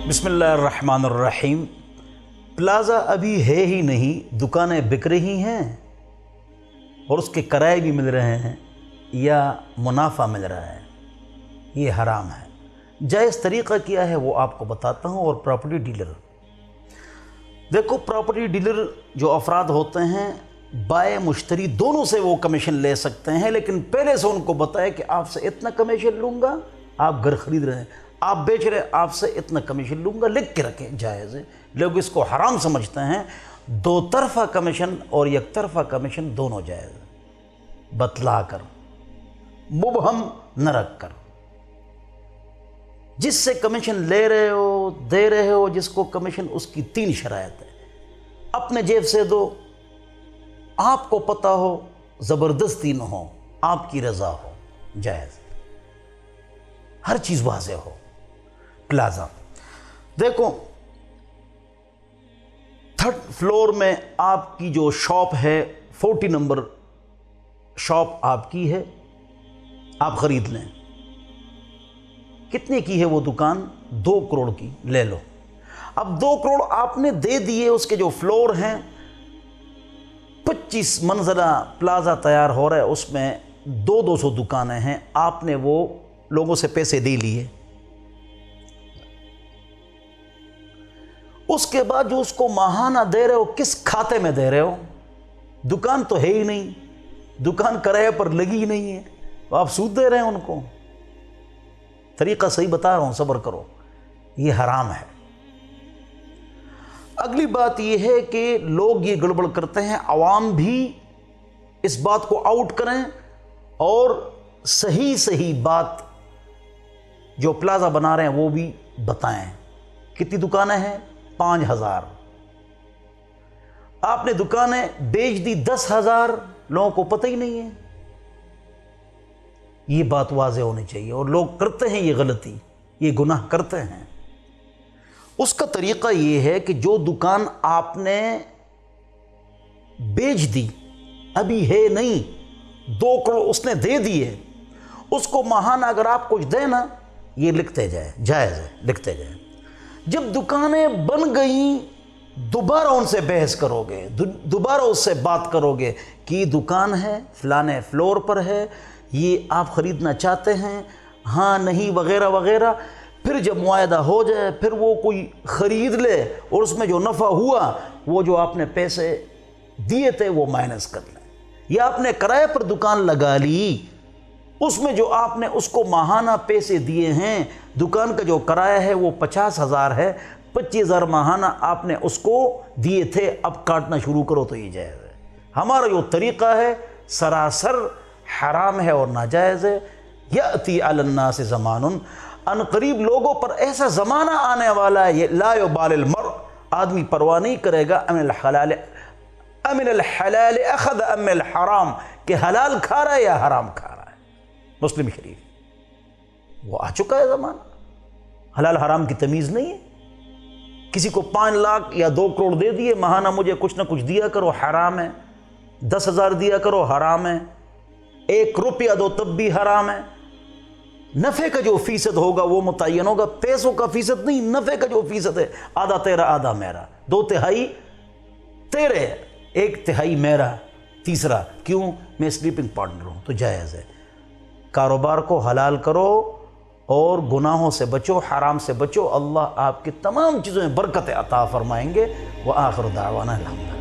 بسم اللہ الرحمن الرحیم۔ پلازا ابھی ہے ہی نہیں، دکانیں بک رہی ہیں اور اس کے کرائے بھی مل رہے ہیں یا منافع مل رہا ہے، یہ حرام ہے۔ جائز طریقہ کیا ہے وہ آپ کو بتاتا ہوں۔ اور پراپرٹی ڈیلر، دیکھو پراپرٹی ڈیلر جو افراد ہوتے ہیں، بائے مشتری دونوں سے وہ کمیشن لے سکتے ہیں، لیکن پہلے سے ان کو بتائے کہ آپ سے اتنا کمیشن لوں گا، آپ گھر خرید رہے ہیں، آپ بیچ رہے ہیں، آپ سے اتنا کمیشن لوں گا، لکھ کے رکھیں، جائز ہے۔ لوگ اس کو حرام سمجھتے ہیں۔ دو طرفہ کمیشن اور یک طرفہ کمیشن دونوں جائز ہے، بتلا کر، مبہم نہ رکھ کر۔ جس سے کمیشن لے رہے ہو، دے رہے ہو جس کو کمیشن، اس کی 3 شرائط ہے۔ اپنے جیب سے دو، آپ کو پتہ ہو، زبردستی نہ ہو، آپ کی رضا ہو، جائز، ہر چیز واضح ہو۔ پلازا دیکھو 3rd فلور میں آپ کی جو شاپ ہے، 40 نمبر شاپ آپ کی ہے، آپ خرید لیں۔ کتنے کی ہے وہ دکان؟ 2 کروڑ کی لے لو۔ اب 2 کروڑ آپ نے دے دیے، اس کے جو فلور ہیں 25 منزلہ پلازا تیار ہو رہا ہے، اس میں 200 دکانیں ہیں، آپ نے وہ لوگوں سے پیسے دے لیے۔ اس کے بعد جو اس کو ماہانہ دے رہے ہو، کس کھاتے میں دے رہے ہو؟ دکان تو ہے ہی نہیں، دکان کرائے پر لگی ہی نہیں ہے، تو آپ سود دے رہے ہیں ان کو۔ طریقہ صحیح بتا رہا ہوں، صبر کرو، یہ حرام ہے۔ اگلی بات یہ ہے کہ لوگ یہ گڑبڑ کرتے ہیں، عوام بھی اس بات کو آؤٹ کریں اور صحیح بات جو پلازا بنا رہے ہیں وہ بھی بتائیں۔ کتنی دکانیں ہیں؟ 5000۔ آپ نے دکانیں بیچ دی 10,000، لوگوں کو پتہ ہی نہیں ہے۔ یہ بات واضح ہونی چاہیے، اور لوگ کرتے ہیں یہ غلطی، یہ گناہ کرتے ہیں۔ اس کا طریقہ یہ ہے کہ جو دکان آپ نے بیچ دی، ابھی ہے نہیں، 2 کروڑ اس نے دے دیے، اس کو ماہانہ اگر آپ کچھ دیں نا، یہ لکھتے جائیں، جائز ہے، لکھتے جائیں۔ جب دکانیں بن گئیں، دوبارہ ان سے بحث کرو گے، دوبارہ اس سے بات کرو گے کہ یہ دکان ہے، فلانے فلور پر ہے، یہ آپ خریدنا چاہتے ہیں؟ ہاں نہیں وغیرہ وغیرہ۔ پھر جب معاہدہ ہو جائے، پھر وہ کوئی خرید لے اور اس میں جو نفع ہوا، وہ جو آپ نے پیسے دیے تھے وہ مائنس کر لیں۔ یا آپ نے کرائے پر دکان لگا لی، اس میں جو آپ نے اس کو ماہانہ پیسے دیے ہیں، دکان کا جو کرایہ ہے وہ 50,000 ہے، 25,000 ماہانہ آپ نے اس کو دیے تھے، اب کاٹنا شروع کرو تو یہ جائز ہے۔ ہمارا جو طریقہ ہے سراسر حرام ہے اور ناجائز ہے۔ یأتی علی الناس زمان، ان قریب لوگوں پر ایسا زمانہ آنے والا ہے، لا یبال المرء، آدمی پرواہ نہیں کرے گا، امن الحلال اخذ ام الحرام، کہ حلال کھا رہا ہے یا حرام کھا رہا ہے۔ مسلم شریف، وہ آ چکا ہے زمانہ، حلال حرام کی تمیز نہیں ہے۔ کسی کو 5 لاکھ یا 2 کروڑ دے دیے، ماہانہ مجھے کچھ نہ کچھ دیا کرو، حرام ہے۔ 10,000 دیا کرو، حرام ہے۔ 1 روپیہ دو تب بھی حرام ہے۔ نفع کا جو فیصد ہوگا وہ متعین ہوگا، پیسوں کا فیصد نہیں، نفع کا جو فیصد ہے، آدھا تیرا آدھا میرا، 2/3 تیرے، 1/3 میرا، تیسرا کیوں؟ میں سلیپنگ پارٹنر ہوں، تو جائز ہے۔ کاروبار کو حلال کرو اور گناہوں سے بچو، حرام سے بچو، اللہ آپ کی تمام چیزوں میں برکت عطا فرمائیں گے۔ وآخر دعوانا الحمدللہ۔